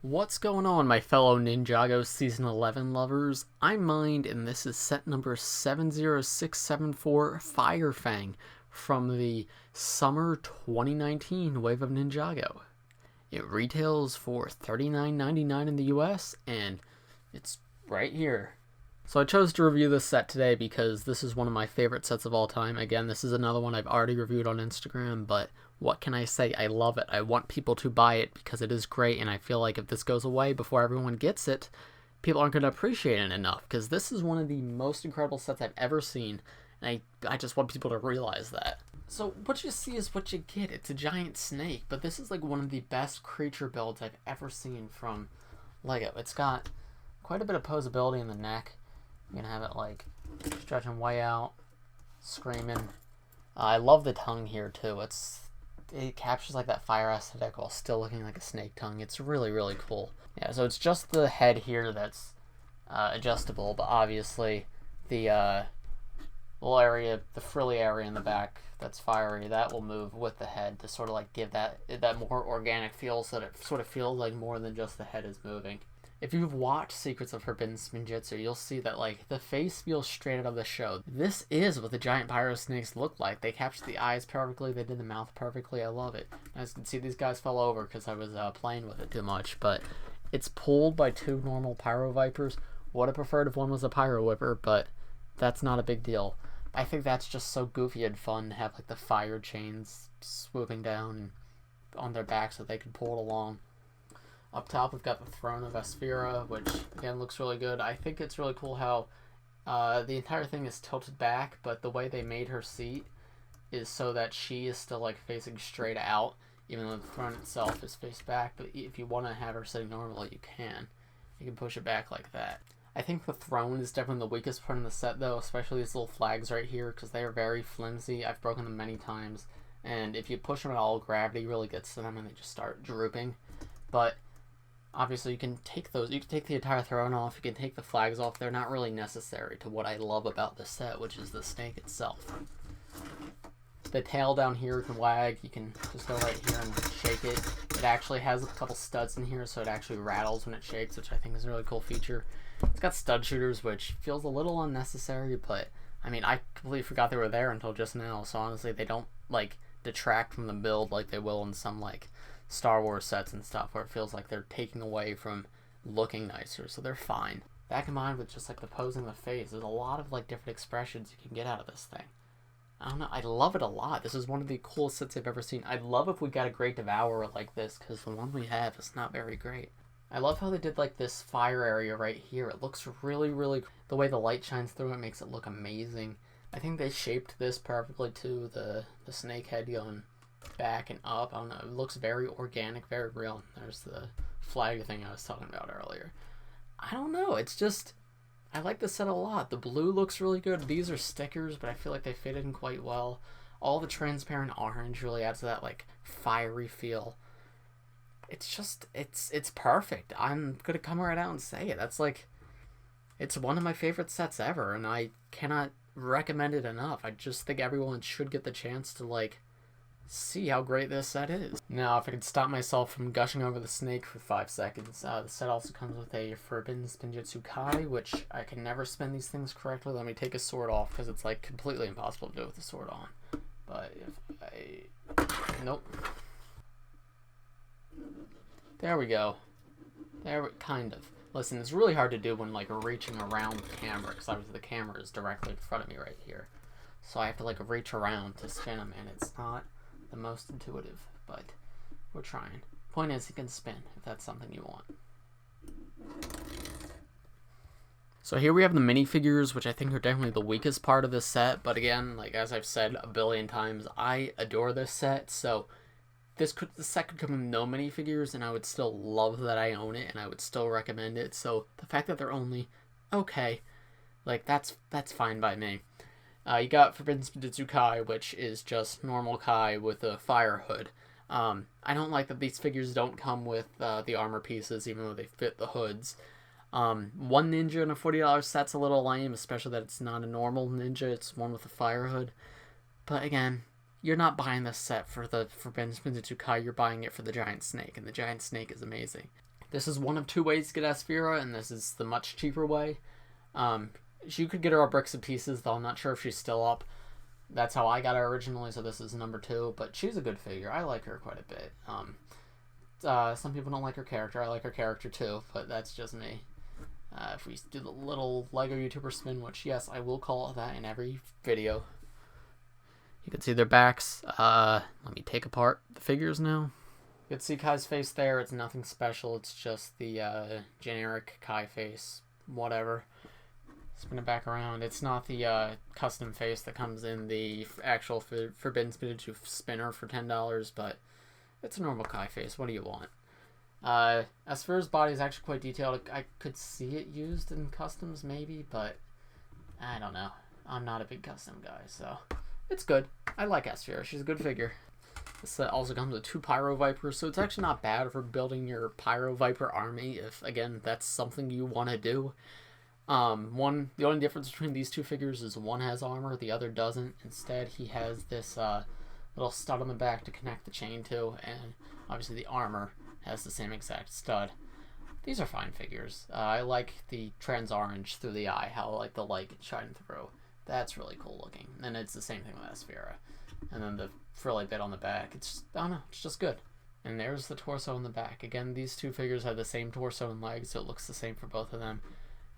What's going on, my fellow Ninjago Season 11 lovers? I'm Mind, and this is set number 70674 Fire Fang from the Summer 2019 Wave of Ninjago. It retails for $39.99 in the US, and it's right here. So I chose to review this set today because this is one of my favorite sets of all time. Again, this is another one I've already reviewed on Instagram, but what can I say? I love it. I want people to buy it because it is great, and I feel like if this goes away before everyone gets it, people aren't going to appreciate it enough, because this is one of the most incredible sets I've ever seen, and I just want people to realize that. So what you see is what you get. It's a giant snake, but this is like one of the best creature builds I've ever seen from LEGO. It's got quite a bit of posability in the neck. You can have it like stretching way out, screaming. I love the tongue here too. It captures like that fire aesthetic while still looking like a snake tongue. It's really, really cool. Yeah, so it's just the head here that's adjustable, but obviously the little area, the frilly area in the back that's fiery, that will move with the head to sort of like give that more organic feel, so that it sort of feels like more than just the head is moving. If you've watched Secrets of Forbidden Spinjitzu, you'll see that like the face feels straight out of the show. This is what the giant pyro snakes look like. They captured the eyes perfectly, they did the mouth perfectly. I love it. As you can see, these guys fell over because I was playing with it too much, but it's pulled by two normal pyro vipers. Would have preferred if one was a pyro whipper, but that's not a big deal. I think that's just so goofy and fun to have like the fire chains swooping down on their back so they can pull it along. Up top, we've got the Throne of Asphyra, which, again, looks really good. I think it's really cool how the entire thing is tilted back, but the way they made her seat is so that she is still, like, facing straight out, even though the throne itself is faced back. But if you want to have her sitting normally, you can. You can push it back like that. I think the throne is definitely the weakest part in the set, though, especially these little flags right here, because they are very flimsy. I've broken them many times, and if you push them at all, gravity really gets to them, and they just start drooping. But obviously, you can take those. You can take the entire throne off. You can take the flags off. They're not really necessary to what I love about this set, which is the snake itself. The tail down here can wag. You can just go right here and shake it. It actually has a couple studs in here, so it actually rattles when it shakes, which I think is a really cool feature. It's got stud shooters, which feels a little unnecessary, but I mean, I completely forgot they were there until just now. So honestly, they don't like detract from the build like they will in some like Star Wars sets and stuff, where it feels like they're taking away from looking nicer, so they're fine. That combined with just like the posing of the face, there's a lot of like different expressions you can get out of this thing. I don't know, I love it a lot. This is one of the coolest sets I've ever seen. I'd love if we got a Great Devourer like this, because the one we have is not very great. I love how they did like this fire area right here. It looks really, really, the way the light shines through it makes it look amazing. I think they shaped this perfectly too, the snake head going back and up. I don't know, it looks very organic, very real. There's the flag thing I was talking about earlier. I don't know, it's just, I like this set a lot. The blue looks really good. These are stickers, but I feel like they fit in quite well. All the transparent orange really adds to that like fiery feel. It's just, it's perfect. I'm gonna come right out and say it. That's like, it's one of my favorite sets ever, and I cannot recommend it enough. I just think everyone should get the chance to like see how great this set is. Now, if I could stop myself from gushing over the snake for 5 seconds, the set also comes with a Forbidden Spinjitzu Kai, which I can never spin these things correctly. Let me take a sword off, because it's like completely impossible to do it with the sword on. But if I... Nope. There we go. Kind of. Listen, it's really hard to do when like reaching around the camera, because obviously the camera is directly in front of me right here. So I have to like reach around to spin them, and it's not the most intuitive, but we're trying. Point is, you can spin if that's something you want. So here we have the minifigures, which I think are definitely the weakest part of this set, but again, like as I've said a billion times, I adore this set, so the set could come with no minifigures, and I would still love that I own it, and I would still recommend it, so the fact that they're only okay, like that's fine by me. You got Forbidden Spinjitzu Kai, which is just normal Kai with a fire hood. I don't like that these figures don't come with the armor pieces, even though they fit the hoods. One ninja in a $40 set's a little lame, especially that it's not a normal ninja, it's one with a fire hood. But again, you're not buying this set for the Forbidden Spinjitzu Kai, you're buying it for the giant snake, and the giant snake is amazing. This is one of two ways to get Asphira, and this is the much cheaper way. You could get her at Bricks and Pieces, though I'm not sure if she's still up. That's how I got her originally, so this is number 2. But she's a good figure. I like her quite a bit. Some people don't like her character. I like her character too, but that's just me. If we do the little LEGO YouTuber spin, which yes, I will call that in every video. You can see their backs. Let me take apart the figures now. You can see Kai's face there. It's nothing special. It's just the generic Kai face. Whatever. Spin it back around. It's not the custom face that comes in the actual Forbidden Spinjitzu spinner for $10, but it's a normal Kai face. What do you want? Asphira's body is actually quite detailed. I could see it used in customs maybe, but I don't know. I'm not a big custom guy, so it's good. I like Asphira. She's a good figure. This set also comes with 2 Pyro Vipers, so it's actually not bad for building your Pyro Viper army if, again, that's something you want to do. The only difference between these 2 figures is one has armor, the other doesn't. Instead, he has this little stud on the back to connect the chain to, and obviously the armor has the same exact stud. These are fine figures. I like the trans orange through the eye, how like the light gets shining through. That's really cool looking. And it's the same thing with Asphira. And then the frilly bit on the back, it's just, I don't know, it's just good. And there's the torso in the back. Again, these 2 figures have the same torso and legs, so it looks the same for both of them.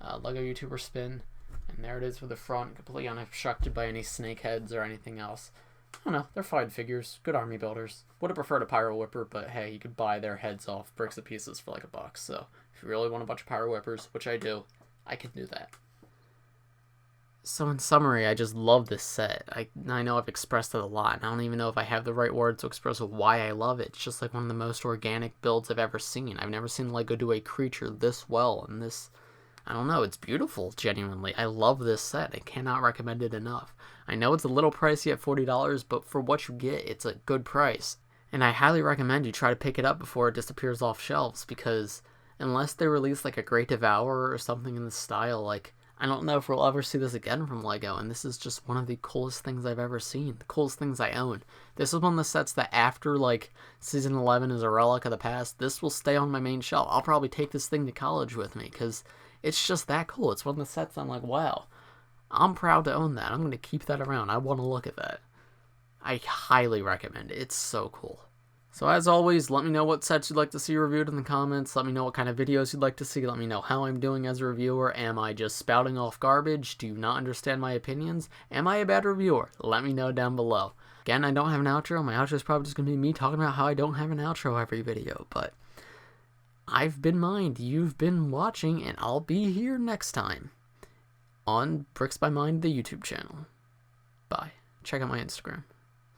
LEGO YouTuber spin, and there it is for the front, completely unobstructed by any snake heads or anything else. I don't know, they're fine figures, good army builders. Would have preferred a Pyro Whipper, but hey, you could buy their heads off Bricks and Pieces for like $1, so if you really want a bunch of Pyro Whippers, which I do, I can do that. So in summary, I just love this set. I know I've expressed it a lot, and I don't even know if I have the right words to express why I love it. It's just like one of the most organic builds I've ever seen. I've never seen LEGO do a creature this well, and this, I don't know, it's beautiful, genuinely. I love this set. I cannot recommend it enough. I know it's a little pricey at $40, but for what you get, it's a good price. And I highly recommend you try to pick it up before it disappears off shelves, because unless they release like a Great Devourer or something in the style, like, I don't know if we'll ever see this again from LEGO, and this is just one of the coolest things I've ever seen. The coolest things I own. This is one of the sets that after, like, Season 11 is a relic of the past, this will stay on my main shelf. I'll probably take this thing to college with me, because it's just that cool. It's one of the sets I'm like, wow, I'm proud to own that. I'm going to keep that around. I want to look at that. I highly recommend it. It's so cool. So as always, let me know what sets you'd like to see reviewed in the comments. Let me know what kind of videos you'd like to see. Let me know how I'm doing as a reviewer. Am I just spouting off garbage? Do you not understand my opinions? Am I a bad reviewer? Let me know down below. Again, I don't have an outro. My outro is probably just going to be me talking about how I don't have an outro every video. But I've been Mind, you've been watching, and I'll be here next time on Bricks by Mind, the YouTube channel. Bye. Check out my Instagram.